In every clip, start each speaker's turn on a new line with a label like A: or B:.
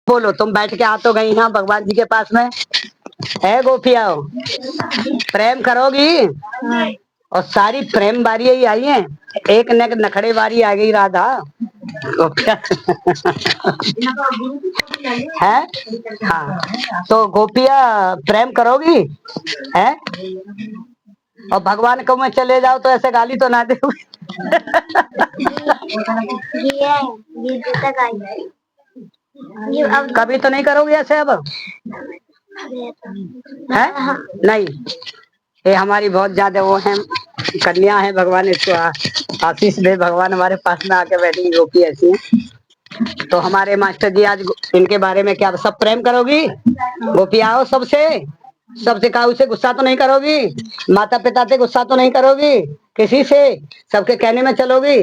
A: बोलो तुम बैठ के आ तो गई ना भगवान जी के पास में है गोपिया प्रेम करोगी और सारी प्रेम बारी ही आई है एक न नखड़े बारी आ गई राधा गोपिया है हाँ तो गोपिया प्रेम करोगी है और भगवान को मैं चले जाओ तो ऐसे गाली तो ना दे कभी तो नहीं करोगे ऐसे अब है नहीं ये हमारी बहुत ज्यादा वो है कन्या है भगवान इसको आशीष दे भगवान हमारे पास में आके बैठी गोपी ऐसी है तो हमारे मास्टर जी आज इनके बारे में क्या सब प्रेम करोगी गोपी आओ सबसे सबसे काऊ से गुस्सा तो नहीं करोगी माता पिता से गुस्सा तो नहीं करोगी किसी से सबके कहने में चलोगी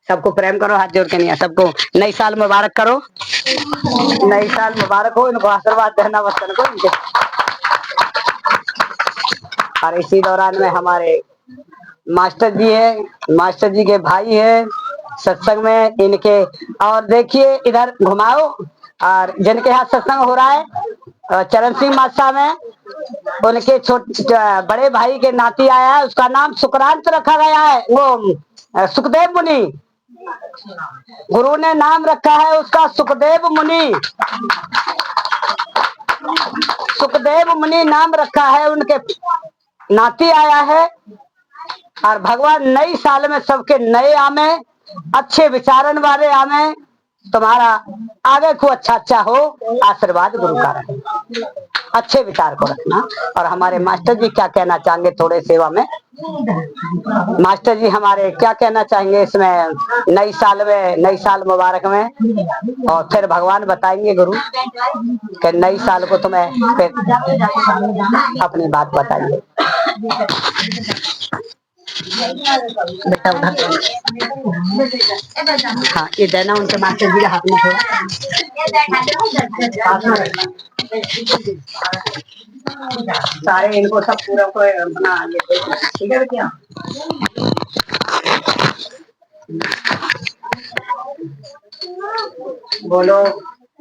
A: सबको प्रेम करो हाथ जोड़ के नहीं सबको नई साल मुबारक करो नई साल मुबारक हो इनको आशीर्वाद देना बच्चन को इनके और इसी दौरान में हमारे मास्टर जी है मास्टर जी के भाई है सत्संग में इनके और देखिए इधर घुमाओ और जिनके यहाँ सत्संग हो रहा है चरण सिंह मास्टर में उनके बड़े भाई के नाती आया है उसका नाम सुक्रांत रखा गया है वो सुखदेव मुनि गुरु ने नाम रखा है उसका सुखदेव मुनि सुखदेव मुनि नाम रखा है उनके नाती आया है और भगवान नई साल में सबके नए आमे अच्छे विचारण वाले आमे तुम्हारा आगे को अच्छा अच्छा हो आशीर्वाद गुरु का रहे अच्छे विचार को रखना और हमारे मास्टर जी क्या कहना चाहेंगे थोड़े सेवा में मास्टर जी हमारे क्या कहना चाहेंगे इसमें नई साल मुबारक में और फिर भगवान बताएंगे गुरु कि नई साल को तुम्हें फिर अपनी बात बताइए बेटा उधर हाँ ये देना उनके मास्टर जी के हाथ में थोड़ा सारे इनको सब पूरा को बना ठीक है क्या बोलो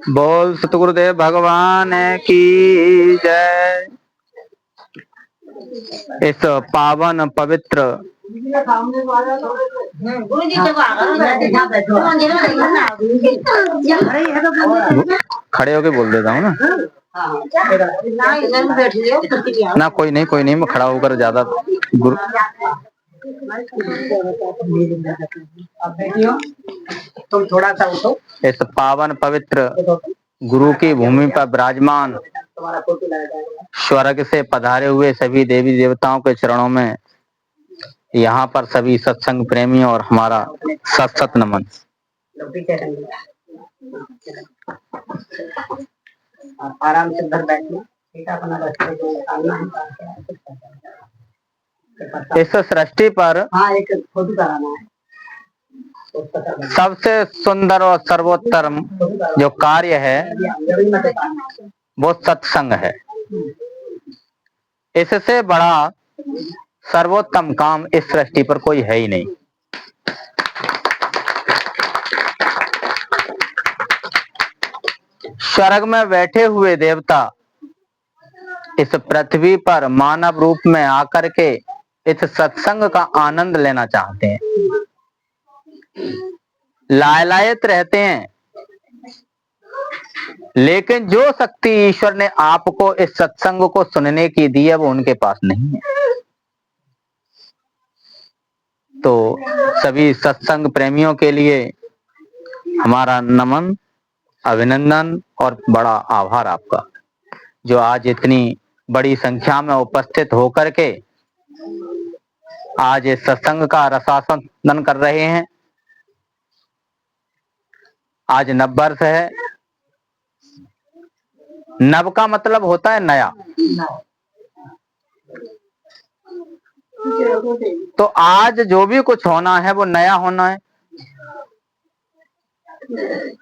B: बोल सतगुरुदेव भगवान की जय। इस पावन पवित्र खड़े होके बोल देता हूँ ना कोई नहीं मैं खड़ा होकर ज्यादा गुरु
A: तुम थोड़ा सा उठो
B: इस पावन पवित्र गुरु की भूमि पर विराजमान स्वर्ग से पधारे हुए सभी देवी देवताओं के चरणों में यहाँ पर सभी सत्संग प्रेमियों और हमारा सत नमन।
A: आराम से घर बैठना
B: इस सृष्टि पर
A: हाँ एक फोटो कराना है
B: सबसे सुंदर और सर्वोत्तम जो कार्य है वो सत्संग है। इससे बड़ा सर्वोत्तम काम इस सृष्टि पर कोई है ही नहीं। स्वर्ग में बैठे हुए देवता इस पृथ्वी पर मानव रूप में आकर के इस सत्संग का आनंद लेना चाहते हैं, लालायित रहते हैं, लेकिन जो शक्ति ईश्वर ने आपको इस सत्संग को सुनने की दी है वो उनके पास नहीं है। तो सभी सत्संग प्रेमियों के लिए हमारा नमन, अभिनंदन और बड़ा आभार आपका, जो आज इतनी बड़ी संख्या में उपस्थित होकर के आज इस सत्संग का रसास्वादन कर रहे हैं। आज नव वर्ष है। नव का मतलब होता है नया। तो आज जो भी कुछ होना है वो नया होना है।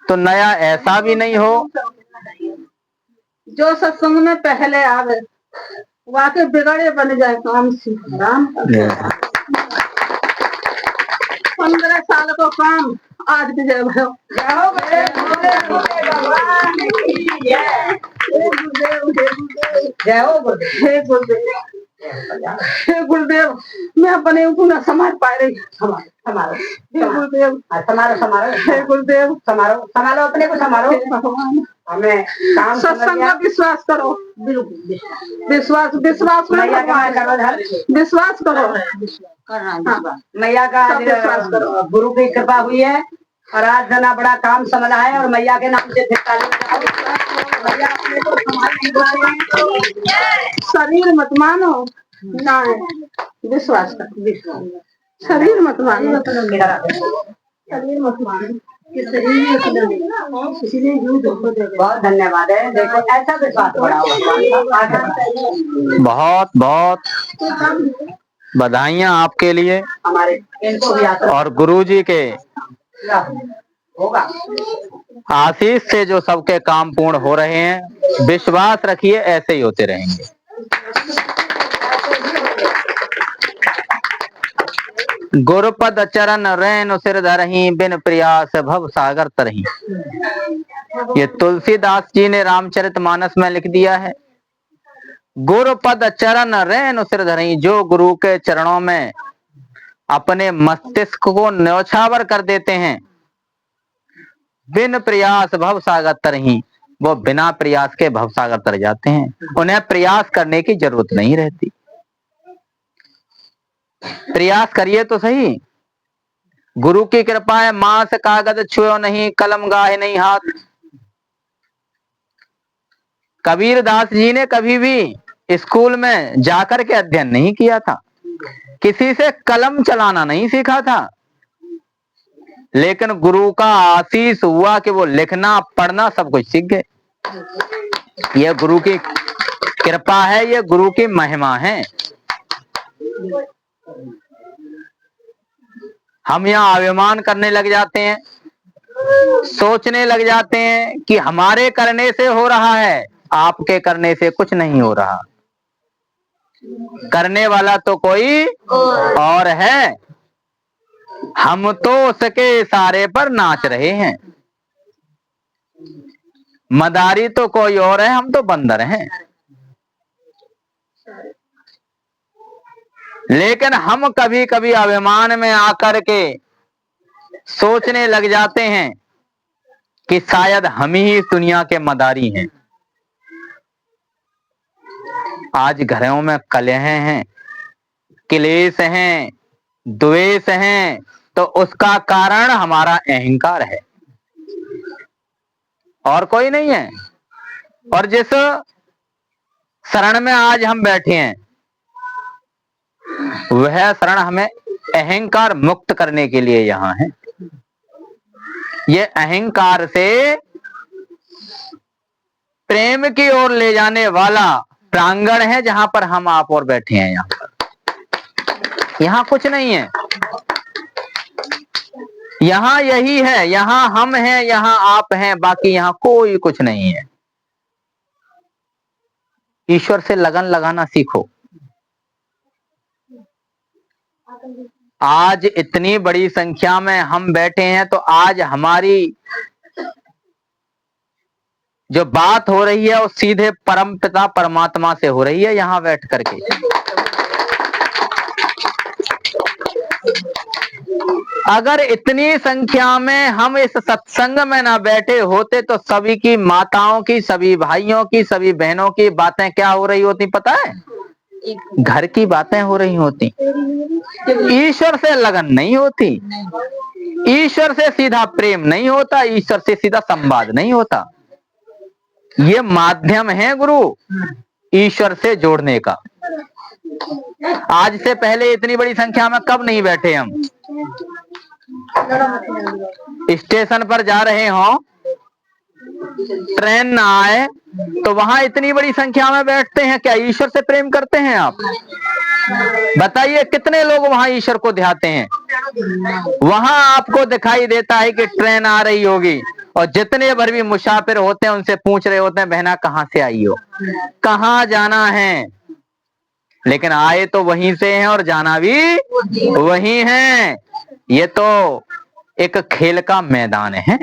B: तो नया ऐसा भी नहीं हो
C: जो सत्संग में पहले आवे वाकई बिगड़े बन जाए काम सीख राम 15 साल को काम आज विजय भयो।
A: जय हो गुरुदेव भगवान की जय।
C: हे गुरुदेव, हे गुरुदेव,
A: जय हो गुरुदेव।
C: हे गुरुदेव, हे गुरुदेव, मैं अपने को न समझ पा रही।
A: समारो
C: हे गुरुदेव,
A: समारो
C: हे गुरुदेव,
A: समारो समारो अपने को समारो।
C: हे भगवान,
A: हमें काम
C: सत्संग में विश्वास करो।
A: बिल्कुल
C: विश्वास विश्वास करो
A: मैया का
C: भगवान,
A: गर्भधारण
C: विश्वास करो।
A: मैया का आज
C: विश्वास करो।
A: गुरु की कृपा हुई है और आज जना बड़ा काम समझ है और मैया के नाम से फिर ताली बजाओ। मैया अपने को संभाल नहीं पा रही है।
C: शरीर मत मानो, ना विश्वास करो।
A: विश्वास
C: शरीर मत मानो,
A: शरीर मत मानो, बहुत धन्यवाद है। देखो ऐसा विश्वास बढ़ाओ भगवान।
B: बहुत बहुत बधाइयाँ आपके लिए
A: हमारे इनको भी आता
B: और गुरुजी के
A: होगा।
B: आशीष से जो सबके काम पूर्ण हो रहे हैं, विश्वास रखिए ऐसे ही होते रहेंगे। गुरुपद चरण रैन सिर धरहीं, बिन प्रयास भव सागर तरहीं। ये तुलसीदास जी ने रामचरितमानस में लिख दिया है। गुरुपद चरण रैन सिर धरहीं, जो गुरु के चरणों में अपने मस्तिष्क को न्यौछावर कर देते हैं, बिन प्रयास भव सागर तरहीं, वो बिना प्रयास के भवसागर तर जाते हैं। उन्हें प्रयास करने की जरूरत नहीं रहती। प्रयास करिए तो सही। गुरु की कृपा है, मांस कागज छुओ नहीं, कलम गाहे नहीं हाथ। कबीर दास जी ने कभी भी स्कूल में जाकर के अध्ययन नहीं किया था, किसी से कलम चलाना नहीं सीखा था, लेकिन गुरु का आशीष हुआ कि वो लिखना पढ़ना सब कुछ सीख गए। यह गुरु की कृपा है, यह गुरु की महिमा है। हम यहाँ अभिमान करने लग जाते हैं, सोचने लग जाते हैं कि हमारे करने से हो रहा है, आपके करने से कुछ नहीं हो रहा। करने वाला तो कोई और है, हम तो उसके इशारे पर नाच रहे हैं। मदारी तो कोई और है, हम तो बंदर हैं। लेकिन हम कभी कभी अभिमान में आकर के सोचने लग जाते हैं कि शायद हम ही इस दुनिया के मदारी हैं। आज घरों में कलह हैं, क्लेश हैं, द्वेष हैं, तो उसका कारण हमारा अहंकार है और कोई नहीं है। और जिस शरण में आज हम बैठे हैं, वह शरण हमें अहंकार मुक्त करने के लिए यहाँ है। ये अहंकार से प्रेम की ओर ले जाने वाला प्रांगण है, जहां पर हम आप और बैठे हैं। यहाँ कुछ नहीं है, यहाँ यही है। यहाँ हम हैं, यहाँ आप हैं, बाकी यहाँ कोई कुछ नहीं है। ईश्वर से लगन लगाना सीखो। आज इतनी बड़ी संख्या में हम बैठे हैं, तो आज हमारी जो बात हो रही है वो सीधे परम पिता परमात्मा से हो रही है, यहाँ बैठ करके। अगर इतनी संख्या में हम इस सत्संग में ना बैठे होते, तो सभी की माताओं की, सभी भाइयों की, सभी बहनों की बातें क्या हो रही होती पता है? घर की बातें हो रही होती। ईश्वर से लगन नहीं होती, ईश्वर से सीधा प्रेम नहीं होता, ईश्वर से सीधा संवाद नहीं होता। ये माध्यम है गुरु ईश्वर से जोड़ने का। आज से पहले इतनी बड़ी संख्या में कब नहीं बैठे हम? स्टेशन पर जा रहे हो, ट्रेन ना आए, तो वहां इतनी बड़ी संख्या में बैठते हैं। क्या ईश्वर से प्रेम करते हैं आप? बताइए कितने लोग वहां ईश्वर को ध्याते हैं? वहां आपको दिखाई देता है कि ट्रेन आ रही होगी, और जितने भर भी मुसाफिर होते हैं उनसे पूछ रहे होते हैं, बहना कहाँ से आई हो, कहाँ जाना है? लेकिन आए तो वहीं से हैं और जाना भी वहीं है। ये तो एक खेल का मैदान है।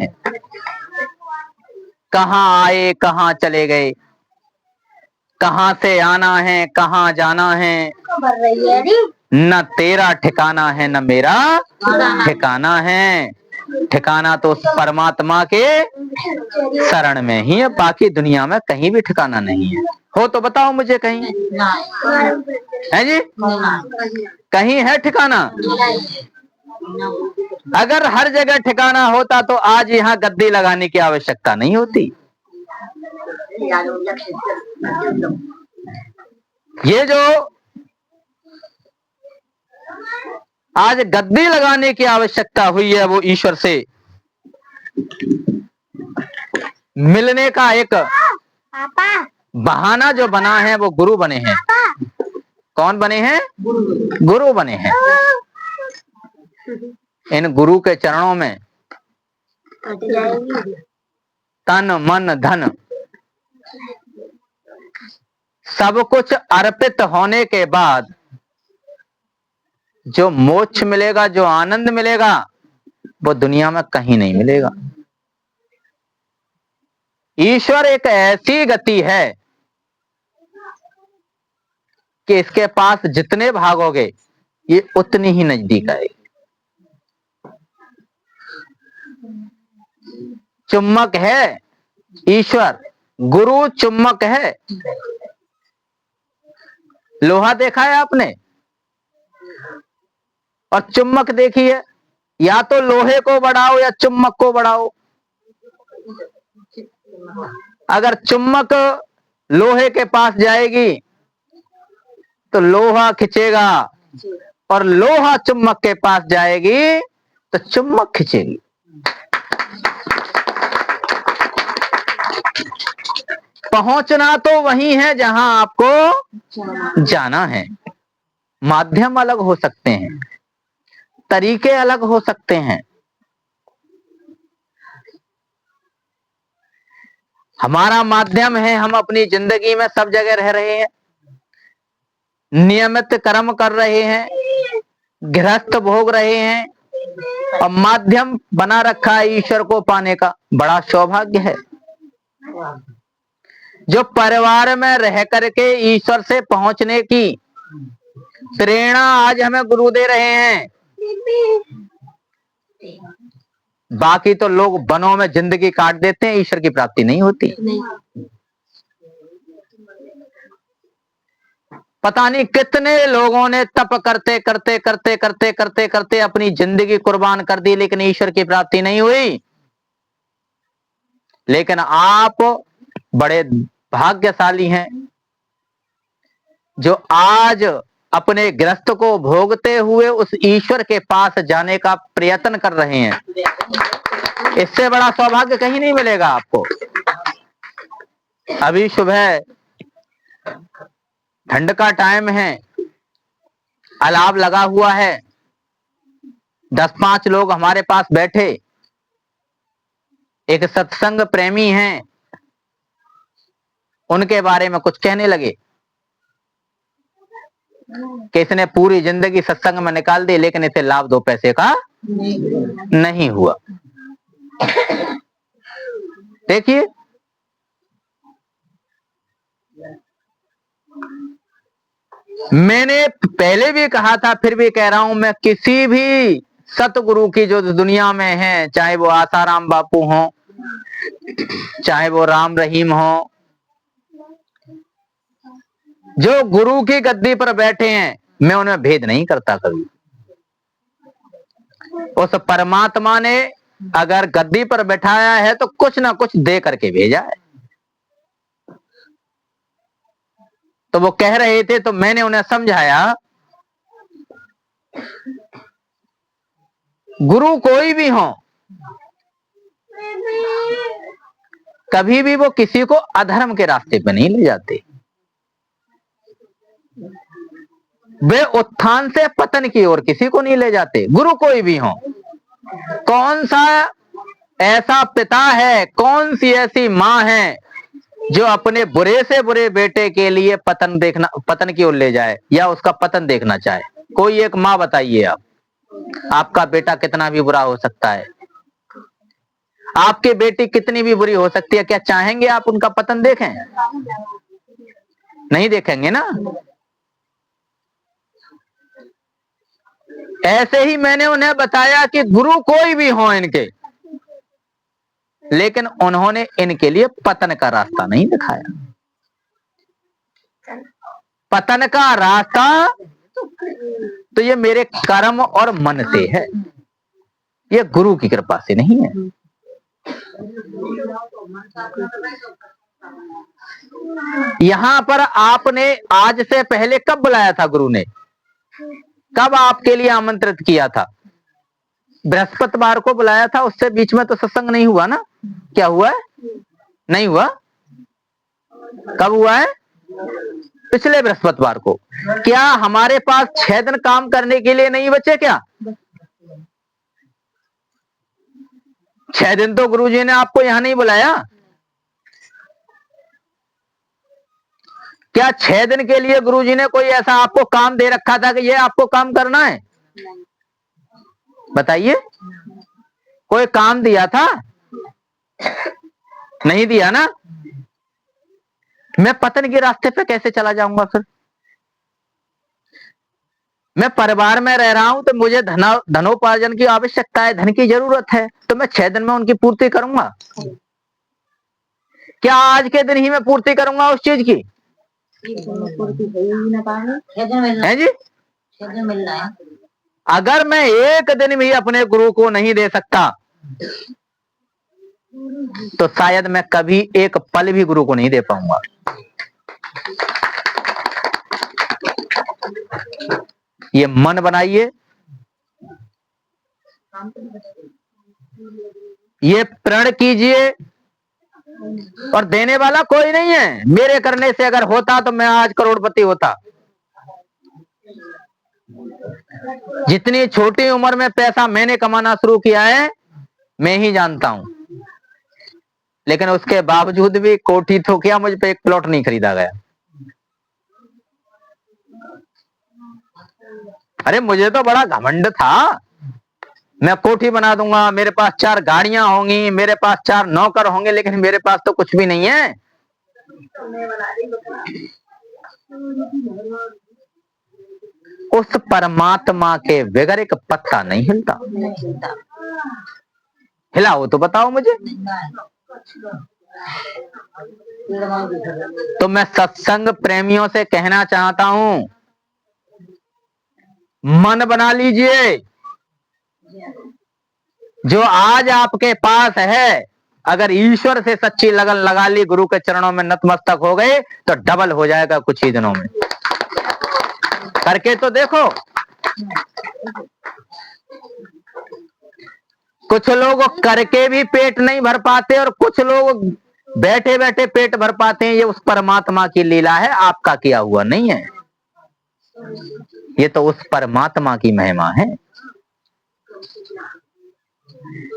B: कहाँ आए कहाँ चले गए, कहाँ से आना है कहाँ जाना है, न तेरा ठिकाना है न मेरा ठिकाना है। ठिकाना तो उस परमात्मा के शरण में ही है, बाकी दुनिया में कहीं भी ठिकाना नहीं है। हो तो बताओ मुझे कहीं है जी, कहीं है ठिकाना? अगर हर जगह ठिकाना होता तो आज यहाँ गद्दी लगाने की आवश्यकता नहीं होती। ये जो आज गद्दी लगाने की आवश्यकता हुई है वो ईश्वर से मिलने का एक बहाना जो बना है वो गुरु बने हैं। कौन बने हैं? गुरु बने हैं। इन गुरु के चरणों में तन मन धन सब कुछ अर्पित होने के बाद जो मोक्ष मिलेगा, जो आनंद मिलेगा, वो दुनिया में कहीं नहीं मिलेगा। ईश्वर एक ऐसी गति है कि इसके पास जितने भागोगे ये उतनी ही नजदीक आएगी। चुम्बक है ईश्वर, गुरु चुम्बक है। लोहा देखा है आपने और चुम्बक देखी है? या तो लोहे को बढ़ाओ या चुम्बक को बढ़ाओ। अगर चुम्बक लोहे के पास जाएगी तो लोहा खिंचेगा, और लोहा चुम्बक के पास जाएगी तो चुम्बक खिंचेगी। पहुंचना तो वही है जहां आपको जाना है। माध्यम अलग हो सकते हैं, तरीके अलग हो सकते हैं। हमारा माध्यम है, हम अपनी जिंदगी में सब जगह रह रहे हैं, नियमित कर्म कर रहे हैं, गृहस्थ भोग रहे हैं, और माध्यम बना रखा है ईश्वर को पाने का। बड़ा सौभाग्य है जो परिवार में रह करके ईश्वर से पहुंचने की प्रेरणा आज हमें गुरु दे रहे हैं। बाकी तो लोग वनों में जिंदगी काट देते हैं, ईश्वर की प्राप्ति नहीं होती। पता नहीं कितने लोगों ने तप करते करते करते करते करते करते अपनी जिंदगी कुर्बान कर दी, लेकिन ईश्वर की प्राप्ति नहीं हुई। लेकिन आप बड़े भाग्यशाली हैं जो आज अपने गृहस्थ को भोगते हुए उस ईश्वर के पास जाने का प्रयत्न कर रहे हैं। इससे बड़ा सौभाग्य कहीं नहीं मिलेगा आपको। अभी सुबह ठंड का टाइम है, अलाव लगा हुआ है, 10-5 लोग हमारे पास बैठे, एक सत्संग प्रेमी हैं, उनके बारे में कुछ कहने लगे कि इसने पूरी जिंदगी सत्संग में निकाल दी, लेकिन इसे लाभ 2 पैसे का नहीं हुआ। देखिए, मैंने पहले भी कहा था, फिर भी कह रहा हूं, मैं किसी भी सतगुरु की जो दुनिया में है, चाहे वो आसाराम बापू हो, चाहे वो राम रहीम हो, जो गुरु की गद्दी पर बैठे हैं, मैं उनमें भेद नहीं करता कभी। उस परमात्मा ने अगर गद्दी पर बैठाया है तो कुछ ना कुछ दे करके भेजा है। तो वो कह रहे थे तो मैंने उन्हें समझाया, गुरु कोई भी हो, कभी भी वो किसी को अधर्म के रास्ते पे नहीं ले जाते। वे उत्थान से पतन की ओर किसी को नहीं ले जाते, गुरु कोई भी हो। कौन सा ऐसा पिता है, कौन सी ऐसी माँ है जो अपने बुरे से बुरे बेटे के लिए पतन की ओर ले जाए या उसका पतन देखना चाहे? कोई एक माँ बताइए आप। आपका बेटा कितना भी बुरा हो सकता है, आपकी बेटी कितनी भी बुरी हो सकती है, क्या चाहेंगे आप उनका पतन देखें? नहीं देखेंगे ना। ऐसे ही मैंने उन्हें बताया कि गुरु कोई भी हो इनके, लेकिन उन्होंने इनके लिए पतन का रास्ता नहीं दिखाया। पतन का रास्ता तो ये मेरे कर्म और मन से है, ये गुरु की कृपा से नहीं है। यहां पर आपने आज से पहले कब बुलाया था गुरु ने? कब आपके लिए आमंत्रित किया था? बृहस्पतिवार को बुलाया था, उससे बीच में तो सत्संग नहीं हुआ ना? क्या हुआ है? नहीं हुआ। कब हुआ है? पिछले बृहस्पतिवार को। क्या हमारे पास 6 दिन काम करने के लिए नहीं बचे क्या? 6 दिन तो गुरुजी ने आपको यहां नहीं बुलाया। क्या 6 दिन के लिए गुरुजी ने कोई ऐसा आपको काम दे रखा था कि ये आपको काम करना है? बताइए, कोई काम दिया था? नहीं दिया ना। मैं पतन के रास्ते पे कैसे चला जाऊंगा फिर? मैं परिवार में रह रहा हूं तो मुझे धनोपार्जन की आवश्यकता है, धन की जरूरत है, तो मैं 6 दिन में उनकी पूर्ति करूंगा? क्या आज के दिन ही मैं पूर्ति करूंगा उस चीज की? है जी। अगर मैं एक दिन भी अपने गुरु को नहीं दे सकता तो शायद मैं कभी एक पल भी गुरु को नहीं दे पाऊंगा। ये मन बनाइए, ये प्रण कीजिए, और देने वाला कोई नहीं है। मेरे करने से अगर होता तो मैं आज करोड़पति होता। जितनी छोटी उम्र में पैसा मैंने कमाना शुरू किया है मैं ही जानता हूं, लेकिन उसके बावजूद भी कोठी तो क्या मुझ पे एक प्लॉट नहीं खरीदा गया। अरे मुझे तो बड़ा घमंड था, मैं कोठी बना दूंगा, मेरे पास 4 गाड़ियां होंगी, मेरे पास 4 नौकर होंगे, लेकिन मेरे पास तो कुछ भी नहीं है। उस परमात्मा के बगैर एक पत्ता नहीं हिलता। हिला हो तो बताओ मुझे। तो मैं सत्संग प्रेमियों से कहना चाहता हूं, मन बना लीजिए। जो आज आपके पास है, अगर ईश्वर से सच्ची लगन लगा ली, गुरु के चरणों में नतमस्तक हो गए तो डबल हो जाएगा कुछ ही दिनों में। करके तो देखो। कुछ लोग करके भी पेट नहीं भर पाते और कुछ लोग बैठे बैठे पेट भर पाते हैं। ये उस परमात्मा की लीला है, आपका किया हुआ नहीं है। ये तो उस परमात्मा की महिमा है।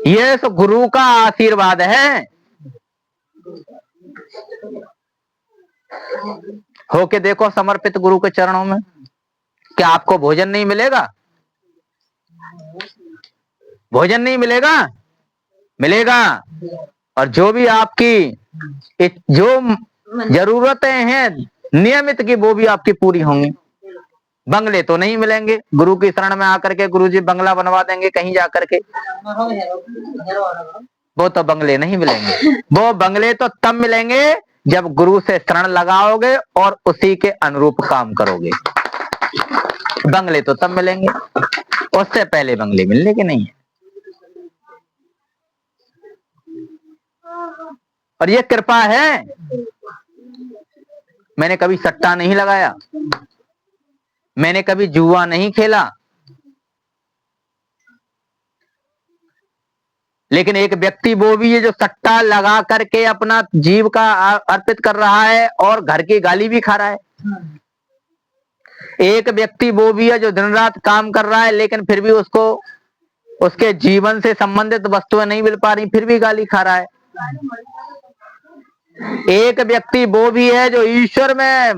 B: ये तो गुरु का आशीर्वाद है। होके देखो समर्पित गुरु के चरणों में, क्या आपको भोजन नहीं मिलेगा? भोजन नहीं मिलेगा? मिलेगा। और जो भी आपकी जो जरूरतें हैं नियमित की, वो भी आपकी पूरी होंगी। बंगले तो नहीं मिलेंगे, गुरु की शरण में आकर के गुरुजी बंगला बनवा देंगे कहीं जाकर के, वो तो बंगले नहीं मिलेंगे। वो बंगले तो तब मिलेंगे जब गुरु से शरण लगाओगे और उसी के अनुरूप काम करोगे। बंगले तो तब मिलेंगे, उससे पहले बंगले मिलने के नहीं है। और ये कृपा है। मैंने कभी सट्टा नहीं लगाया, मैंने कभी जुआ नहीं खेला, लेकिन एक व्यक्ति वो भी है जो सट्टा लगा करके अपना जीव का अर्पित कर रहा है और घर की गाली भी खा रहा है। एक व्यक्ति वो भी है जो दिन रात काम कर रहा है, लेकिन फिर भी उसको उसके जीवन से संबंधित वस्तुएं नहीं मिल पा रही, फिर भी गाली खा रहा है। एक व्यक्ति वो भी है जो ईश्वर में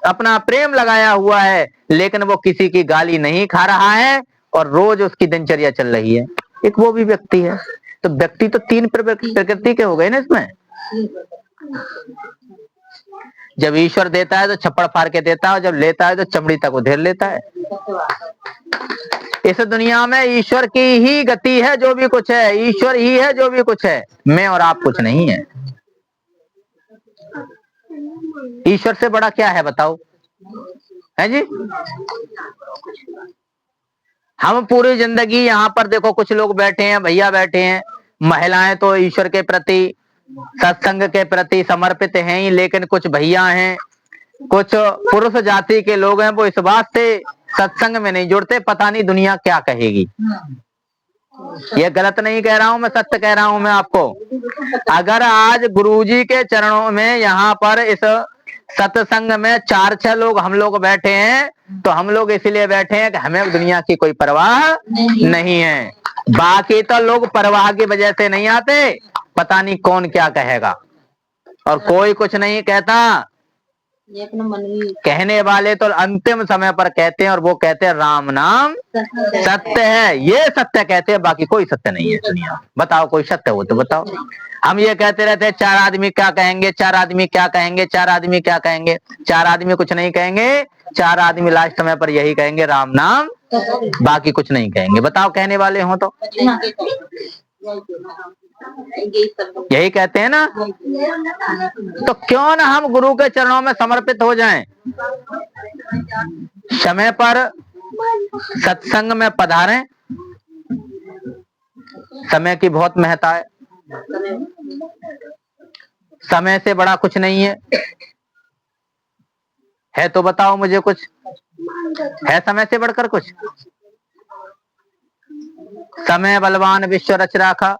B: अपना प्रेम लगाया हुआ है, लेकिन वो किसी की गाली नहीं खा रहा है और रोज उसकी दिनचर्या चल रही है, एक वो भी व्यक्ति है। तो व्यक्ति तो तीन प्रकृति के हो गए ना इसमें। जब ईश्वर देता है तो छप्पड़ फाड़ के देता है, और जब लेता है तो चमड़ी तक उधेर लेता है। इस दुनिया में ईश्वर की ही गति है, जो भी कुछ है ईश्वर ही है, जो भी कुछ है मैं और आप कुछ नहीं है। ईश्वर से बड़ा क्या है बताओ, है जी। हम पूरी जिंदगी यहाँ पर देखो, कुछ लोग बैठे हैं, भैया बैठे हैं, महिलाएं तो ईश्वर के प्रति सत्संग के प्रति समर्पित हैं ही, लेकिन कुछ भैया हैं, कुछ पुरुष जाति के लोग हैं, वो इस बात से सत्संग में नहीं जुड़ते, पता नहीं दुनिया क्या कहेगी। ये गलत नहीं कह रहा हूं मैं, सत्य कह रहा हूं मैं आपको। अगर आज गुरुजी के चरणों में यहाँ पर इस सत्संग में 4-6 लोग हम लोग बैठे हैं, तो हम लोग इसलिए बैठे हैं कि हमें दुनिया की कोई परवाह नहीं है। बाकी तो लोग परवाह की वजह से नहीं आते, पता नहीं कौन क्या कहेगा, और कोई कुछ नहीं कहता। कहने वाले तो अंतिम समय पर कहते हैं, और वो कहते हैं राम नाम सत्य है, ये सत्य कहते हैं, बाकी कोई सत्य नहीं है दुनिया। बताओ कोई सत्य हो तो बताओ। हम ये कहते रहते हैं 4 आदमी क्या कहेंगे, 4 आदमी क्या कहेंगे, 4 आदमी क्या कहेंगे। 4 आदमी कुछ नहीं कहेंगे, 4 आदमी लास्ट समय पर यही कहेंगे राम नाम, बाकी कुछ नहीं कहेंगे। बताओ कहने वाले हो तो यही कहते हैं ना। तो क्यों ना हम गुरु के चरणों में समर्पित हो जाएं, समय पर सत्संग में पधारें। समय की बहुत महत्ता है, समय से बड़ा कुछ नहीं है तो बताओ मुझे, कुछ है समय से बढ़कर कुछ? समय बलवान विश्व रच राखा,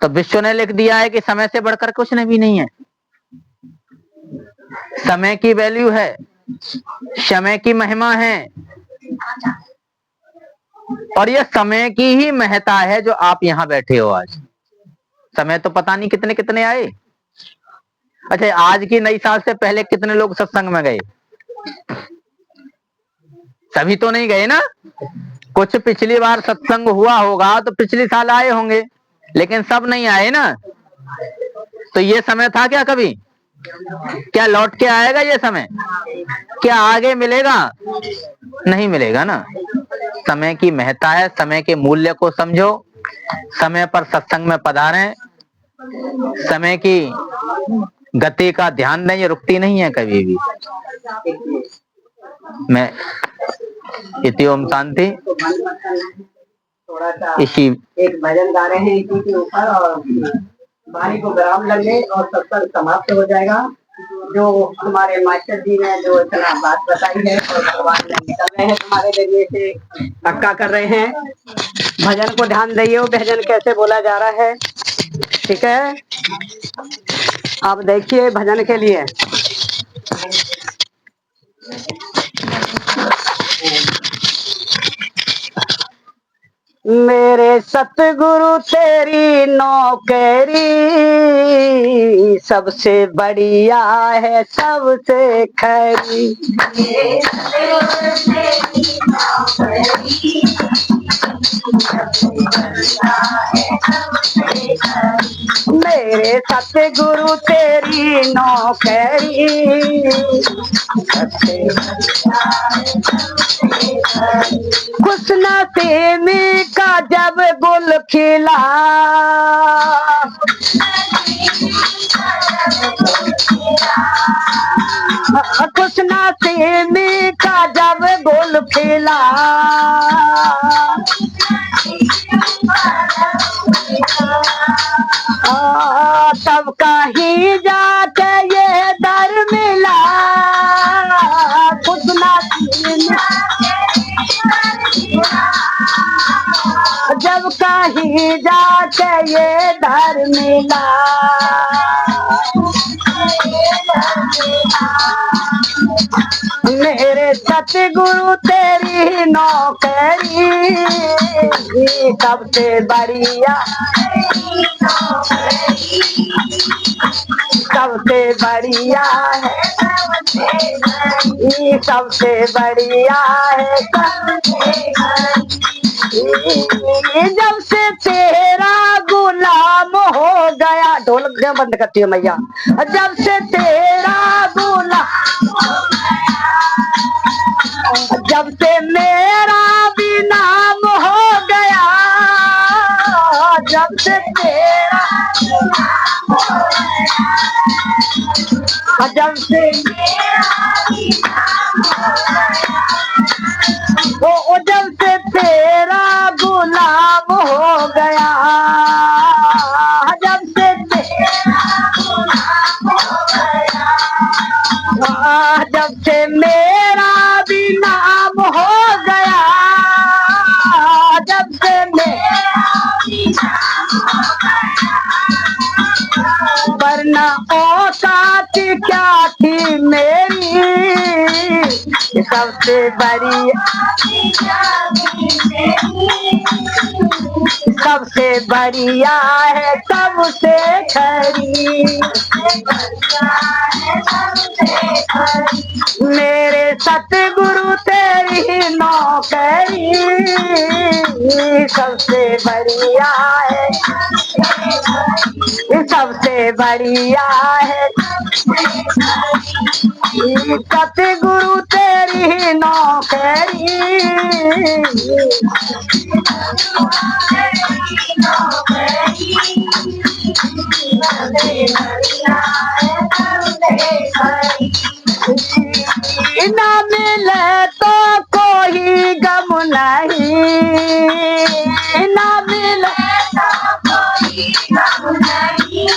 B: तो विश्व ने लिख दिया है कि समय से बढ़कर कुछ भी नहीं है। समय की वैल्यू है, समय की महिमा है, और यह समय की ही महत्ता है जो आप यहाँ बैठे हो आज। समय तो पता नहीं कितने कितने आए। अच्छा, आज की नई साल से पहले कितने लोग सत्संग में गए? सभी तो नहीं गए ना। कुछ पिछली बार सत्संग हुआ होगा तो पिछली साल आए होंगे, लेकिन सब नहीं आए ना। तो ये समय था क्या कभी? क्या लौट के आएगा ये समय? क्या आगे मिलेगा? नहीं मिलेगा ना। समय की महत्ता है, समय के मूल्य को समझो, समय पर सत्संग में पधारें, समय की गति का ध्यान दें, ये रुकती नहीं है कभी भी। मैं इति ओम शांति। इसी
A: एक भजन गा रहे हैं इसी के ऊपर, और वाणी को विराम लगे और सत्संग समाप्त हो जाएगा। जो हमारे मास्टर जी ने जो इतना बात बताई है, और भगवान ने निकल रहे हैं तुम्हारे जरिए से, पक्का कर रहे हैं। भजन को ध्यान दिए, भजन कैसे बोला जा रहा है, ठीक है। आप देखिए भजन के लिए। मेरे सतगुरु तेरी नौकरी सबसे बढ़िया है, सबसे खरी। मेरे सतगुरु तेरी नौकरी कुछ नसीमी का जब गुल खिला, कुछ नसीमी का जब गुल खिला, तब कहीं जाके ये दर मिला। कुछ नसीमी जब कहीं जाके ये दर मिला, मेरे सतगुरु तेरी नौकरी सबसे बढ़िया, सबसे बढ़िया है, ये सबसे बढ़िया है, जब से तेरा गुलाम हो गया। ढोलक क्यों बंद करती हो मैया? जब से तेरा गुलाम हो गया, जब से मेरा भी नाम हो गया, जब से तेरा गुलाम हो गया, जब से मेरा भी नाम हो गया, ओ जब से तेरा गुलाम हो गया, जब से तेरा गुलाम हो गया, जब से मेरा भी नाम हो गया, जब से मेरा भी नाम हो गया, वरना औकात क्या थी मेरी, सबसे बड़ी सबसे बढ़िया है, सबसे खरी, मेरे सतगुरु तेरी नौकरी, सबसे बढ़िया है, सबसे बढ़िया है, सतगुरु तेरी नौकरी, ना मिले तो कोई गम नहीं, ना मिले तो कोई गम नहीं,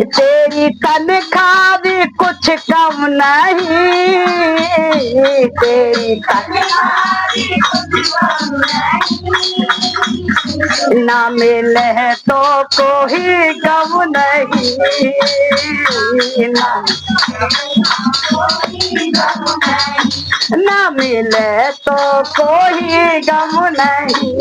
A: तेरी तनख्वाह भी कुछ कम नहीं, तेरी तनख्वाह भी कुछ कम नहीं, ना मिले तो कोई गम नहीं, ना मिले तो कोई गम नहीं,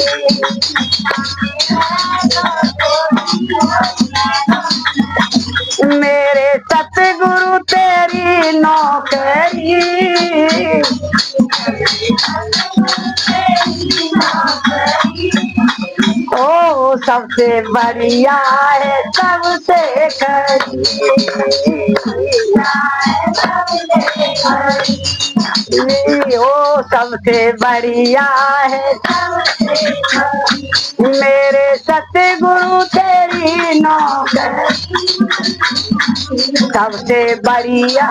A: मेरे सतगुरु तेरी नौकरी, ओ सबसे बढ़िया है, सबसे खरी, ओ सबसे बढ़िया है, मेरे सतगुरु तेरी नौकरी, सबसे बढ़िया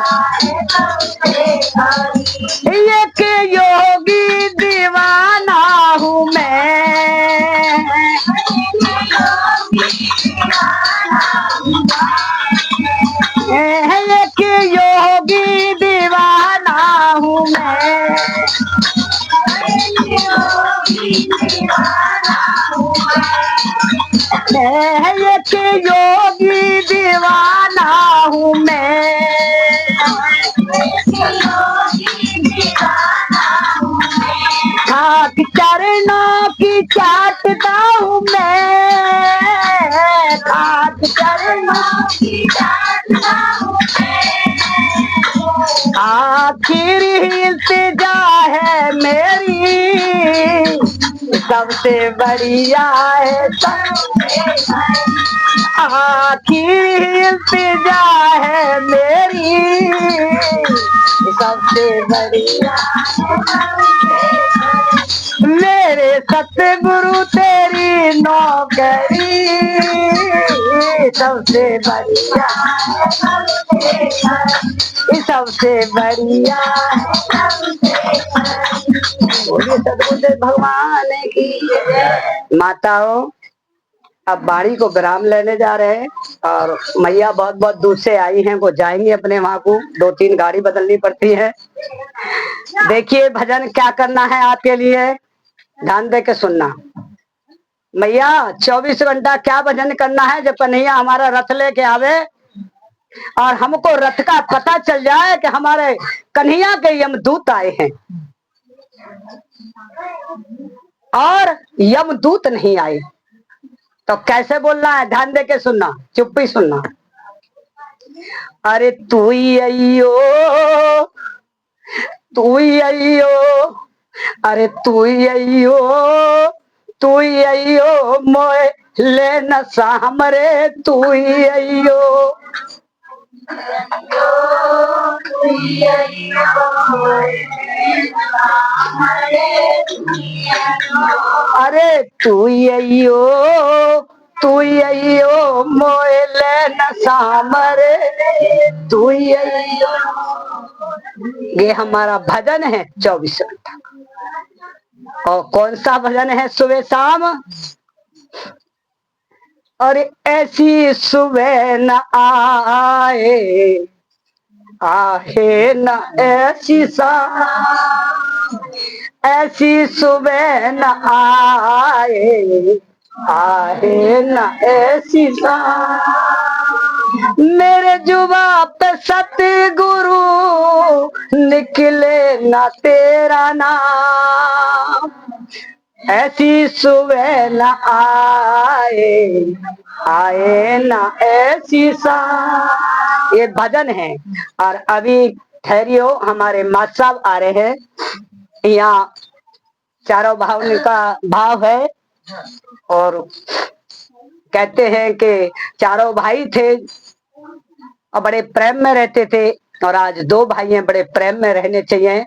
A: एक योगी दीवाना हूँ मैं, एक योगी दीवाना हूँ मैं, एक योगी दीवाना हूँ मैं, खाक चरणों की चाटता हूँ मैं, खाक चरणों की चाटता हूँ मैं, आखिर इल्तिजा है मेरी, सबसे बढ़िया है, आखिर इल्तिजा है मेरी, सबसे बढ़िया मेरे सतगुरु तेरी नौकरी, सबसे बढ़िया सबसे बढ़िया बोलिए सतगुरुदेव भगवान की। माताओं, अब बाड़ी को विराम लेने जा रहे हैं और मैया बहुत बहुत दूर से आई हैं, वो जाएंगी अपने वहां को, 2-3 गाड़ी बदलनी पड़ती है। देखिए भजन क्या करना है आपके लिए, ध्यान दे के सुनना। मैया 24 घंटा क्या भजन करना है, जब कन्हैया हमारा रथ लेके आवे और हमको रथ का पता चल जाए कि हमारे कन्हैया के यमदूत आए हैं और यमदूत नहीं आए, तो कैसे बोलना है, ध्यान दे के सुनना, चुप्पी सुनना। अरे तू ही अयो, तू ही अयो, अरे तू ही अयो, तू ही अयो मोए ले न सामरे, तू ही अयो। अरे तू ही अयो, तू ही अयो मोए ले न सामरे, तू ही अयो। ये हमारा भजन है 24 घंटा। और कौन सा भजन है सुबह शाम? और ऐसी सुबह न आए, आहे न ऐसी शाम, ऐसी सुबह न आए, आहे न ऐसी शाम। मेरे जुबा पे सतगुरु निकले ना तेरा नाम, ऐसी सुबह न आए, आए ना ऐसी शाम। ये भजन है। और अभी ठहरियो, हमारे मास्टर साहब आ रहे हैं। यहाँ चारों भाव का भाव है और कहते हैं कि चारों भाई थे और बड़े प्रेम में रहते थे, और आज 2 भाई हैं, बड़े प्रेम में रहने चाहिए।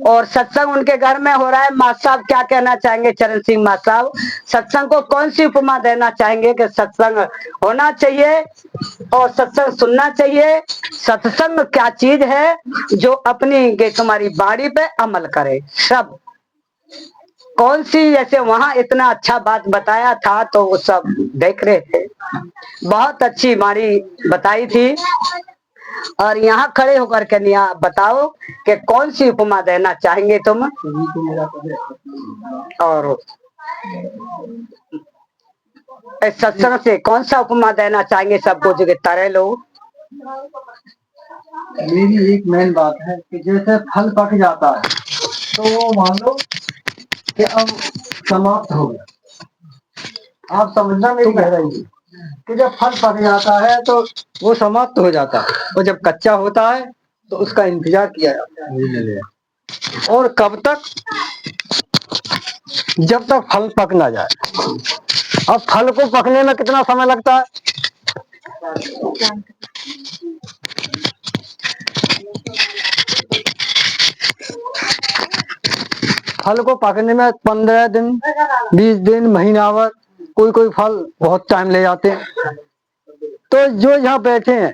A: और सत्संग उनके घर में हो रहा है। मास्टर साहब क्या कहना चाहेंगे? चरण सिंह मास्टर साहब सत्संग को कौन सी उपमा देना चाहेंगे कि सत्संग होना चाहिए और सत्संग सुनना चाहिए? सत्संग क्या चीज है जो अपनी तुम्हारी बाड़ी पे अमल करे? सब कौन सी, जैसे वहां इतना अच्छा बात बताया था तो वो सब देख रहे थे, बहुत अच्छी बाणी बताई थी। और यहाँ खड़े होकर के बताओ कि कौन सी उपमा देना चाहेंगे तुम? और इस सत्संग से कौन सा उपमा देना चाहेंगे सबको जो तारे लोग?
D: मेरी एक मेन बात है कि जैसे फल पक जाता है तो वो मान लो कि अब समाप्त हो गया। आप समझना मेरी गहराई कि जब फल पक जाता है तो वो समाप्त हो जाता है, और जब कच्चा होता है तो उसका इंतजार किया जाता है। और कब तक? जब तक फल पक ना जाए। अब फल को पकने में कितना समय लगता है? फल को पकने में 15 दिन, 20 दिन, महीना भर, कोई कोई फल बहुत टाइम ले जाते हैं। तो जो यहाँ बैठे हैं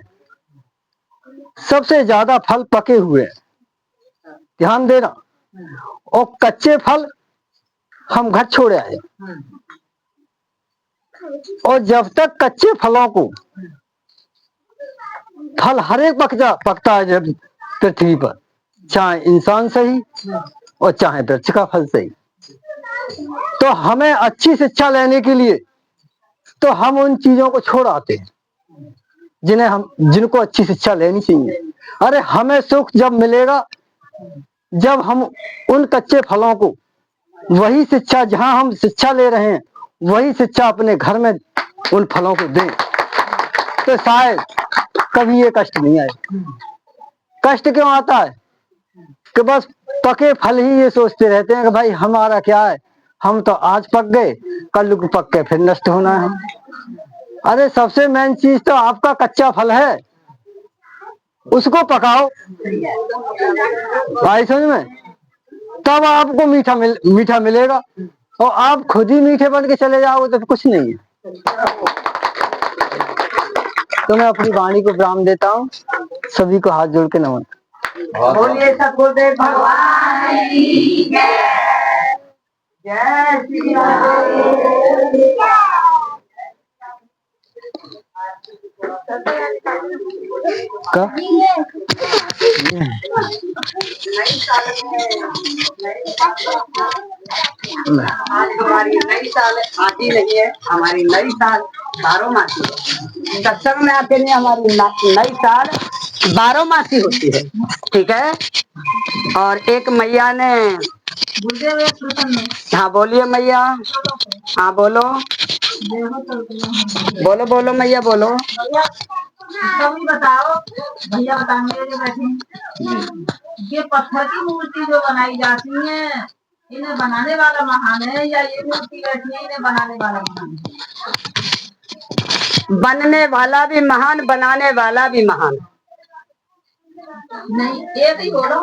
D: सबसे ज्यादा फल पके हुए हैं, ध्यान देना। और कच्चे फल हम घर छोड़े आए। और जब तक कच्चे फलों को, फल हर एक पकता है जब पृथ्वी पर, चाहे इंसान सही और चाहे वृक्ष का फल सही। तो हमें अच्छी शिक्षा लेने के लिए तो हम उन चीजों को छोड़ आते हैं जिनको अच्छी शिक्षा लेनी चाहिए। अरे हमें सुख जब मिलेगा जब हम उन कच्चे फलों को, वही शिक्षा जहां हम शिक्षा ले रहे हैं वही शिक्षा अपने घर में उन फलों को दें, तो शायद कभी ये कष्ट नहीं आए। कष्ट क्यों आता है? कि बस पके फल ही ये सोचते रहते हैं कि भाई हमारा क्या है, हम तो आज पक गए, कल को पक के फिर नष्ट होना है। अरे सबसे मेन चीज तो आपका कच्चा फल है, उसको पकाओ, भाई समझ में, तब आपको मीठा मिलेगा। और आप खुद ही मीठे बन के चले जाओगे तो कुछ नहीं है। तो मैं अपनी वाणी को विराम देता हूँ। सभी को हाथ जोड़ के नमन।
A: बोलिए सतगुरुदेव भगवान की जय। जय श्री राम।
D: का
A: आज हमारी नई साल आती नहीं है, हमारी नई साल 12 मासी है। सत्संग में आते नहीं, हमारी नई साल 12 मासी होती है। ठीक है। और एक मैया ने, हाँ बोलिए मैया, हाँ बोलो बोलो बोलो मैया बोलो।
C: कभी बताओ भैया, बता मेरे बैठे, ये पत्थर की मूर्ति जो बनाई जाती है, इन्हें बनाने वाला महान है या ये मूर्ति बैठी है इन्हें बनाने वाला महान है?
A: बनने वाला भी महान, बनाने वाला भी महान।
C: नहीं, ये नहीं बोलो,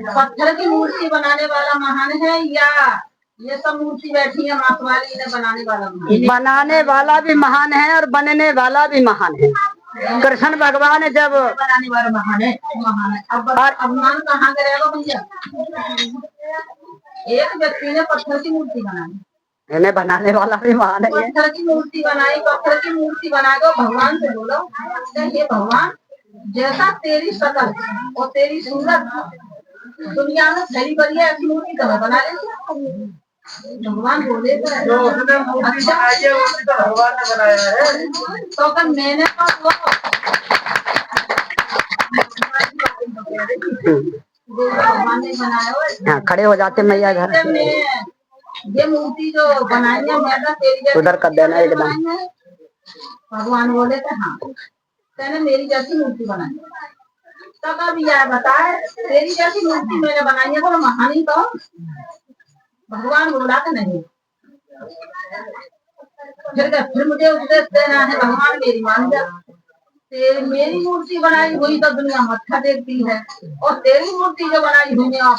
C: पत्थर की मूर्ति बनाने वाला महान है या ये सब मूर्ति बैठी है माथ वाली इन्हें बनाने वाला महान है?
A: बनाने वाला भी महान है और बनने वाला भी महान है। कृष्ण भगवान जब
C: बनाने वाला महान है, महान है। अब अभिमान कहाँ करेगा भैया? एक व्यक्ति ने पत्थर की मूर्ति बनाई,
A: इन्हें बनाने वाला भी महान है।
C: पत्थर की मूर्ति बनाई, पत्थर की मूर्ति बना दो, भगवान से बोलो हे भगवान, जैसा तेरी शकल और तेरी सूरत दुनिया में सही बढ़िया ऐसी मूर्ति तो मैं बना लेती। भगवान बोले जो उसने मूर्ति बनाई है वो तो भगवान ने बनाया है, तो अगर मैंने भगवान ने बनाया
A: हाँ, खड़े हो जाते मैया घर।
C: ये मूर्ति जो बनाई है मैं तेरी
A: उधर कर देना एकदम।
C: भगवान बोले थे हाँ, तेने मेरी जैसी मूर्ति बनाई। तो कभी यह बताए तेरी जैसी मूर्ति मैंने बनाई है, तो महान ही तो भगवान बोला कि नहीं। फिर मुझे उपदेश देना है, भगवान मेरी मान जा, मेरी मूर्ति बनाई हुई तो दुनिया मत्था देखती है और तेरी मूर्ति जो बनाई हुई है आप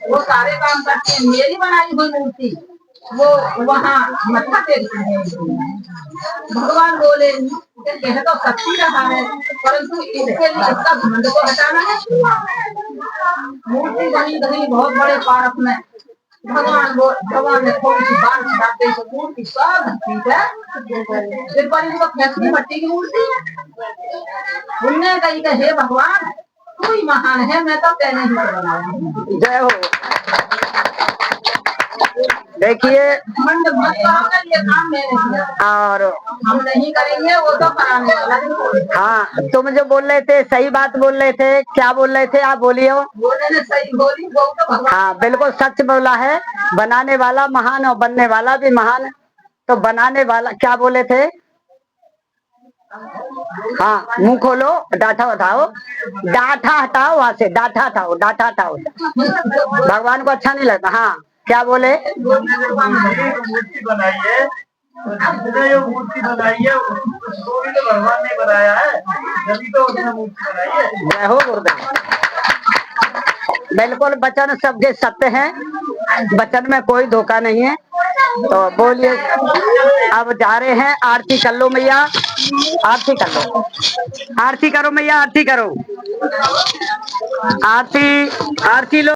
C: वो सारे काम करते हैं, मेरी बनाई हुई मूर्ति वो वहाँ मत्था टेकती है। भगवान बोले कह तो शक्ति रहा है, परंतु इसके लिए इसका घमंड को हटाना है। मूर्ति बनी गई बहुत बड़े पारक में, भगवान ने थोड़ी सी बात चढ़ाते तो मूर्ति सब ठीक है, फिर पर इनको फैसली मट्टी की मूर्ति उनने कही कि हे भगवान तू ही महान है, मैं तो कहने ही बनाया।
A: जय हो। देखिए
C: घमंड मत कर, ये काम मैंने किया
A: और
C: हम नहीं करेंगे, वो तो कराने वाला है।
A: हाँ, तुम जो बोल रहे थे सही बात बोल रहे थे, क्या बोल रहे थे आप बोलिए।
C: बोले ने सही बोली, वो तो भगवान
A: हाँ बिल्कुल सच बोला है, बनाने वाला महान और बनने वाला भी महान। तो बनाने वाला क्या बोले थे? हाँ, मुंह खोलो, डांठा उठाओ, डांठा हटाओ, वहां से डांठा हटाओ, डांठा हटाओ। भगवान को अच्छा नहीं लगता। हाँ क्या बोले?
C: मूर्ति बनाई है, जिसने जो मूर्ति बनाई है उसको भी तो भगवान ने बनाया है, तभी तो उसने मूर्ति बनाई है।
A: जय हो गुरुदेव। बिल्कुल वचन सबके सत्य है, वचन में कोई धोखा नहीं है। तो बोलिए, अब जा रहे हैं, आरती कर लो मैया, आरती कर लो, आरती करो मैया, आरती करो, आरती आरती लो।